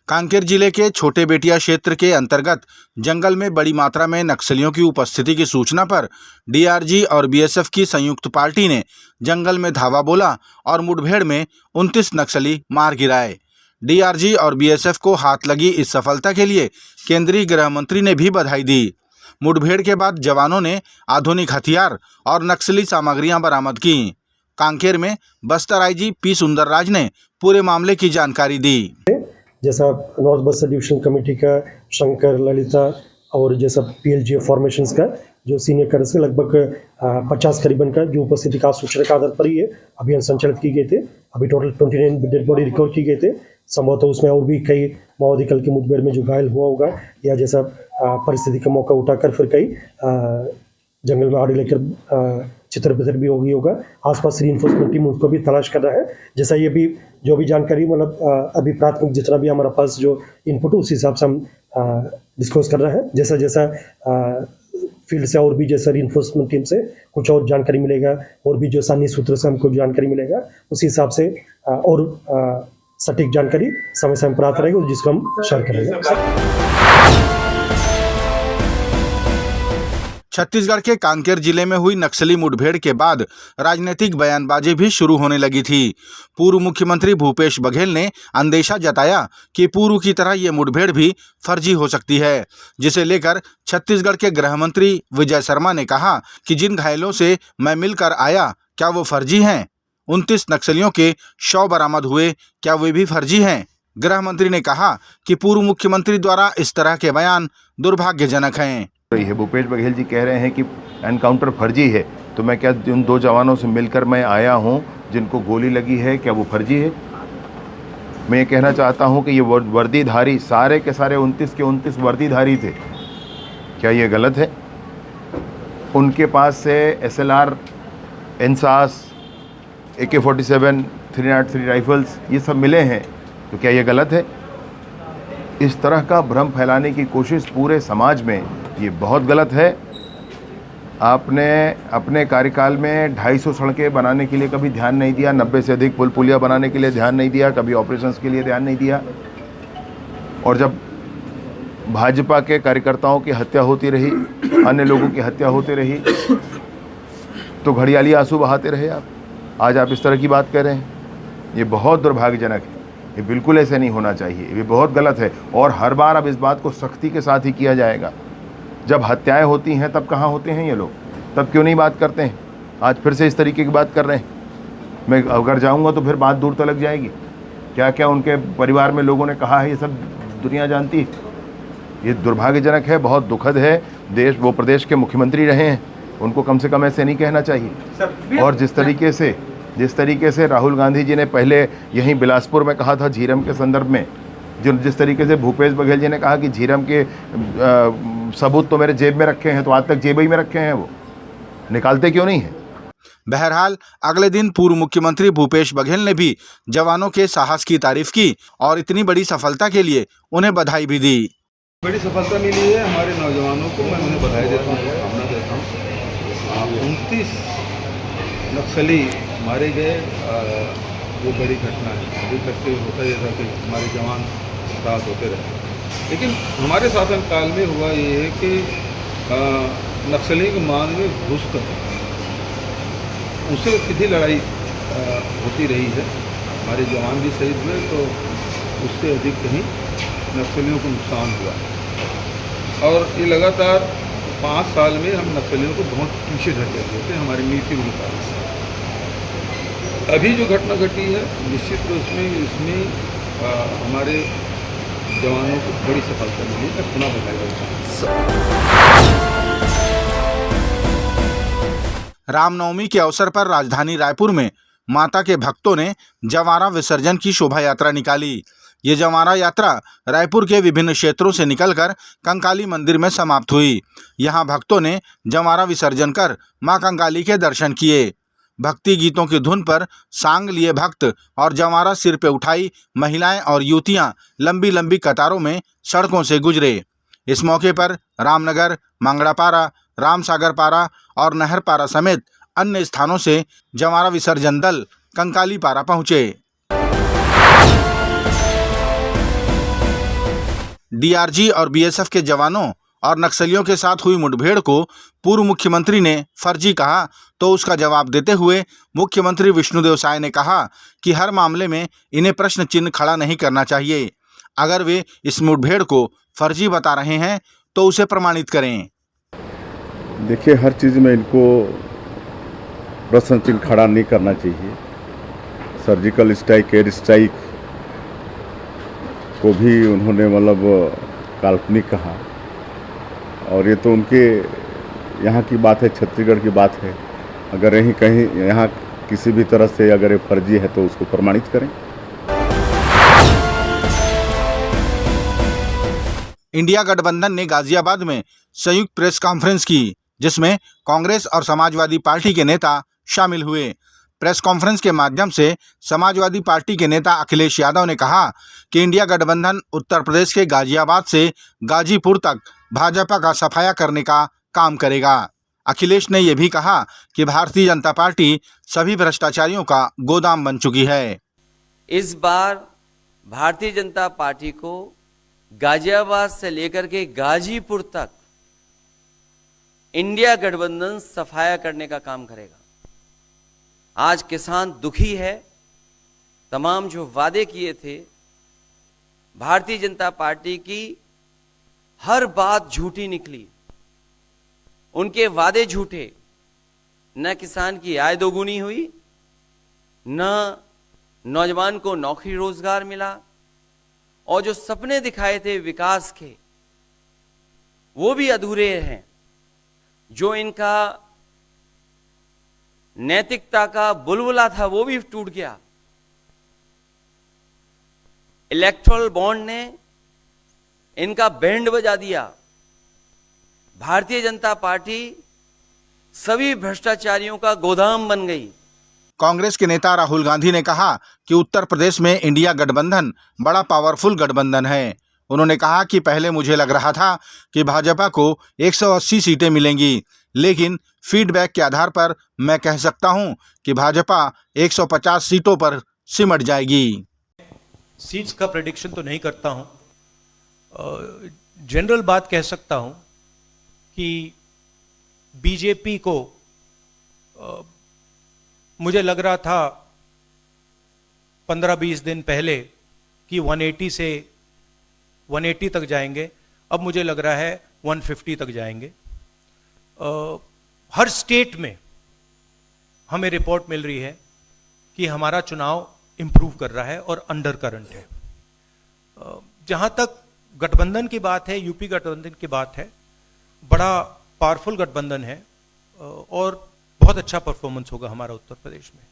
कांकेर जिले के छोटे बेटिया क्षेत्र के अंतर्गत जंगल में बड़ी मात्रा में नक्सलियों की उपस्थिति की सूचना पर डीआरजी और बीएसएफ की संयुक्त पार्टी ने जंगल में धावा बोला और मुठभेड़ में 29 नक्सली मार गिराए। डीआरजी और बीएसएफ को हाथ लगी इस सफलता के लिए केंद्रीय गृह मंत्री ने भी बधाई दी। मुठभेड़ के बाद जवानों ने आधुनिक हथियार और नक्सली सामग्रियां बरामद की। कांकेर में बस्तर आईजी पी सुंदरराज ने पूरे मामले की जानकारी दी। जैसा नॉर्थ बस्तर डिवीजन कमेटी का शंकर, ललिता और जैसा पीएलजी फॉर्मेशंस का जो सीनियर कैडर से लगभग 50 करीबन का जो उपस्थिति का सूचना के आधार पर ही अभियान संचालित किए गए थे। अभी टोटल 29 डेड बॉडी रिकवर की गए थे। संभवतः उसमें और भी कई माओवादी कल की मुठभेड़ में जो घायल हुआ होगा या जैसा परिस्थिति का मौका उठाकर फिर कई जंगल में आड़े लेकर चित्र भी हो गई होगा। आसपास रीइंफोर्समेंट टीम उसको भी तलाश कर रहा है। जैसा ये भी जो भी जानकारी मतलब अभी प्राथमिक जितना भी हमारा पास जो इनपुट उस हिसाब से हम डिस्क्लोज कर रहे हैं। जैसा जैसा फील्ड से और भी जैसा रीइंफोर्समेंट टीम से कुछ और जानकारी मिलेगा और भी जो स्थानीय सूत्रों से हमको जानकारी मिलेगा उस हिसाब से और सटीक जानकारी समय समय पर आती रहेगी जिसको हम शेयर करेंगे। छत्तीसगढ़ के कांकेर जिले में हुई नक्सली मुठभेड़ के बाद राजनीतिक बयानबाजी भी शुरू होने लगी थी। पूर्व मुख्यमंत्री भूपेश बघेल ने अंदेशा जताया कि पूर्व की तरह ये मुठभेड़ भी फर्जी हो सकती है, जिसे लेकर छत्तीसगढ़ के गृह मंत्री विजय शर्मा ने कहा कि जिन घायलों से मैं मिलकर आया क्या वो फर्जी हैं? 29 नक्सलियों के शव बरामद हुए, क्या वे भी फर्जी हैं? गृह मंत्री ने कहा कि पूर्व मुख्यमंत्री द्वारा इस तरह के बयान दुर्भाग्यजनक हैं। भूपेश बघेल जी कह रहे हैं कि एनकाउंटर फर्जी है, तो मैं क्या उन दो जवानों से मिलकर मैं आया हूं जिनको गोली लगी है, क्या वो फर्जी है? मैं ये कहना चाहता हूं कि ये वर्दीधारी सारे के सारे 29 के 29 वर्दीधारी थे। क्या ये गलत है? उनके पास से SLR, इंसास, AK-47, 303 राइफल्स ये सब मिले हैं, तो क्या ये गलत है? इस तरह का भ्रम फैलाने की कोशिश पूरे समाज में ये बहुत गलत है। आपने अपने कार्यकाल में 250 सड़कें बनाने के लिए कभी ध्यान नहीं दिया, 90 से अधिक पुल पुलिया बनाने के लिए ध्यान नहीं दिया, कभी ऑपरेशंस के लिए ध्यान नहीं दिया। और जब भाजपा के कार्यकर्ताओं की हत्या होती रही, अन्य लोगों की हत्या होती रही, तो घड़ियाली आंसू बहाते रहे आप। आज आप इस तरह की बात कर रहे हैं, ये बहुत दुर्भाग्यजनक है। ये बिल्कुल ऐसे नहीं होना चाहिए, ये बहुत गलत है। और हर बार अब इस बात को सख्ती के साथ ही किया जाएगा। जब हत्याएं होती हैं तब कहाँ होते हैं ये लोग? तब क्यों नहीं बात करते हैं? आज फिर से इस तरीके की बात कर रहे हैं। मैं अगर जाऊंगा तो फिर बात दूर तक जाएगी। क्या क्या उनके परिवार में लोगों ने कहा है ये सब दुनिया जानती है। ये दुर्भाग्यजनक है, बहुत दुखद है। वो प्रदेश के मुख्यमंत्री रहे हैं, उनको कम से कम ऐसे नहीं कहना चाहिए। और जिस तरीके से राहुल गांधी जी ने पहले यहीं बिलासपुर में कहा था झीरम के संदर्भ में, जिस तरीके से भूपेश बघेल जी ने कहा कि झीरम के सबूत तो मेरे जेब में रखे हैं, तो आज तक जेब ही में रखे हैं, वो निकालते क्यों नहीं हैं? बहरहाल अगले दिन पूर्व मुख्यमंत्री भूपेश बघेल ने भी जवानों के साहस की तारीफ की और इतनी बड़ी सफलता के लिए उन्हें बधाई भी दी। बड़ी सफलता मिली है हमारे नौजवानों को, मैं उन्हें बधाई देता हूँ, शुभकामना देता हूँ। 29 नक्सली मारे गए, ये बड़ी घटना है। अभी तक होता ये था कि हमारे जवान राहत होते रहे, लेकिन हमारे शासनकाल में हुआ ये है कि नक्सली के मान में घुस कर उससे सीधी लड़ाई होती रही है। हमारे जवान भी शहीद हुए, तो उससे अधिक कहीं नक्सलियों को नुकसान हुआ। और ये लगातार 5 साल में हम नक्सलियों को बहुत पीछे धकेल देते हैं हमारी नीति के मुताबिक से। अभी जो घटना घटी है निश्चित रूप में इसमें हमारे जवानों को बड़ी सफलता मिली है। पुनः बधाई देता हूं। रामनवमी के अवसर पर राजधानी रायपुर में माता के भक्तों ने जंवारा विसर्जन की शोभा यात्रा निकाली। ये जंवारा यात्रा रायपुर के विभिन्न क्षेत्रों से निकलकर कंकाली मंदिर में समाप्त हुई। यहाँ भक्तों ने जंवारा विसर्जन कर मां कंकाली के दर्शन किए। भक्ति गीतों की धुन पर सांग लिए भक्त और जंवारा सिर पे उठाई महिलाएं और युवतियां लंबी लंबी कतारों में सड़कों से गुजरे। इस मौके पर रामनगर, मंगड़ापारा, रामसागरपारा और नहरपारा समेत अन्य स्थानों से जंवारा विसर्जन दल कंकाली पारा पहुंचे। डीआरजी और बीएसएफ के जवानों और नक्सलियों के साथ हुई मुठभेड़ को पूर्व मुख्यमंत्री ने फर्जी कहा, तो उसका जवाब देते हुए मुख्यमंत्री विष्णुदेव साय ने कहा कि हर मामले में इन्हें प्रश्न चिन्ह खड़ा नहीं करना चाहिए। अगर वे इस मुठभेड़ को फर्जी बता रहे हैं तो उसे प्रमाणित करें। देखिए, हर चीज़ में इनको प्रश्न चिन्ह खड़ा नहीं करना चाहिए। सर्जिकल स्ट्राइक, एयर स्ट्राइक को भी उन्होंने मतलब काल्पनिक कहा, और ये तो उनके यहाँ की बात है, छत्तीसगढ़ की बात है। अगर यहीं कहीं यहाँ किसी भी तरह से अगर ये फर्जी है तो उसको प्रमाणित करें। इंडिया गठबंधन ने गाजियाबाद में संयुक्त प्रेस कॉन्फ्रेंस की, जिसमें कांग्रेस और समाजवादी पार्टी के नेता शामिल हुए। प्रेस कॉन्फ्रेंस के माध्यम से समाजवादी पार्टी के नेता अखिलेश यादव ने कहा कि इंडिया गठबंधन उत्तर प्रदेश के गाजियाबाद से गाजीपुर तक भाजपा का सफाया करने का काम करेगा। अखिलेश ने यह भी कहा कि भारतीय जनता पार्टी सभी भ्रष्टाचारियों का गोदाम बन चुकी है। इस बार भारतीय जनता पार्टी को गाजियाबाद से लेकर के गाजीपुर तक इंडिया गठबंधन सफाया करने का काम करेगा। आज किसान दुखी है। तमाम जो वादे किए थे, भारतीय जनता पार्टी की हर बात झूठी निकली। उनके वादे झूठे। न किसान की आय दोगुनी हुई, न नौजवान को नौकरी रोजगार मिला, और जो सपने दिखाए थे विकास के, वो भी अधूरे हैं। जो इनका नैतिकता का बुलबुला था वो भी टूट गया। इलेक्टोरल बॉन्ड ने इनका बैंड बजा दिया। भारतीय जनता पार्टी सभी भ्रष्टाचारियों का गोदाम बन गई। कांग्रेस के नेता राहुल गांधी ने कहा कि उत्तर प्रदेश में इंडिया गठबंधन बड़ा पावरफुल गठबंधन है। उन्होंने कहा कि पहले मुझे लग रहा था कि भाजपा को 180 सीटें मिलेंगी, लेकिन फीडबैक के आधार पर मैं कह सकता हूं कि भाजपा 150 सीटों पर सिमट जाएगी। सीट्स का प्रेडिक्शन तो नहीं करता हूं, जनरल बात कह सकता हूं कि बीजेपी को मुझे लग रहा था 15-20 दिन पहले कि 180 तक जाएंगे। अब मुझे लग रहा है 150 तक जाएंगे। हर स्टेट में हमें रिपोर्ट मिल रही है कि हमारा चुनाव इंप्रूव कर रहा है और अंडर करंट है। जहां तक गठबंधन की बात है, यूपी गठबंधन की बात है, बड़ा पावरफुल गठबंधन है और बहुत अच्छा परफॉर्मेंस होगा हमारा उत्तर प्रदेश में।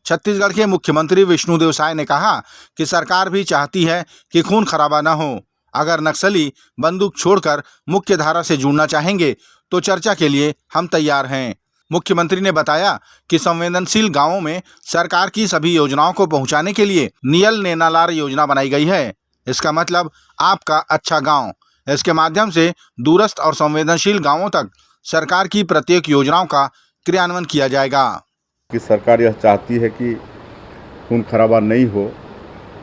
छत्तीसगढ़ के मुख्यमंत्री विष्णुदेव साय ने कहा कि सरकार भी चाहती है कि खून खराबा न हो। अगर नक्सली बंदूक छोड़कर मुख्य धारा से जुड़ना चाहेंगे तो चर्चा के लिए हम तैयार हैं। मुख्यमंत्री ने बताया कि संवेदनशील गांवों में सरकार की सभी योजनाओं को पहुंचाने के लिए नियल नेनालार योजना बनाई गई है। इसका मतलब आपका अच्छा गांव। इसके माध्यम से दूरस्थ और संवेदनशील गांवों तक सरकार की प्रत्येक योजनाओं का क्रियान्वयन किया जाएगा। कि सरकार यह चाहती है कि खून खराबा नहीं हो,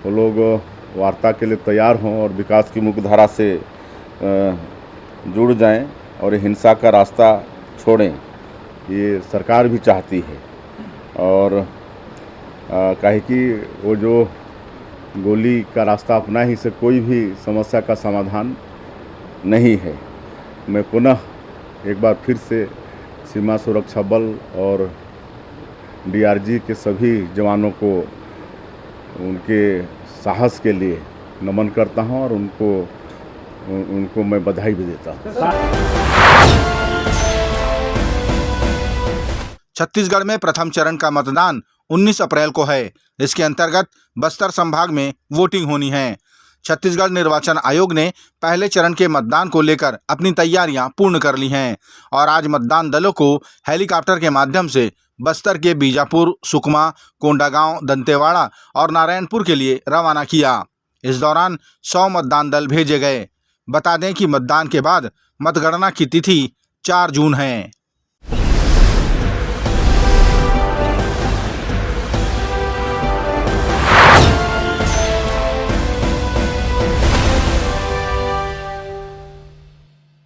वो लोग वार्ता के लिए तैयार हों और विकास की मुख्य धारा से जुड़ जाएं और हिंसा का रास्ता छोड़ें, ये सरकार भी चाहती है। और काहे कि वो जो गोली का रास्ता अपना ही से कोई भी समस्या का समाधान नहीं है। मैं पुनः एक बार फिर से सीमा सुरक्षा बल और डीआरजी के सभी जवानों को उनके साहस के लिए नमन करता हूं और उनको मैं बधाई भी देता हूं। छत्तीसगढ़ में प्रथम चरण का मतदान 19 अप्रैल को है। इसके अंतर्गत बस्तर संभाग में वोटिंग होनी है। छत्तीसगढ़ निर्वाचन आयोग ने पहले चरण के मतदान को लेकर अपनी तैयारियां पूर्ण कर ली हैं और आज मतदान दलों को हेलीकॉप्टर के माध्यम से बस्तर के बीजापुर, सुकमा, कोंडागांव, दंतेवाड़ा और नारायणपुर के लिए रवाना किया। इस दौरान 100 मतदान दल भेजे गए। बता दें कि मतदान के बाद मतगणना की तिथि 4 जून है।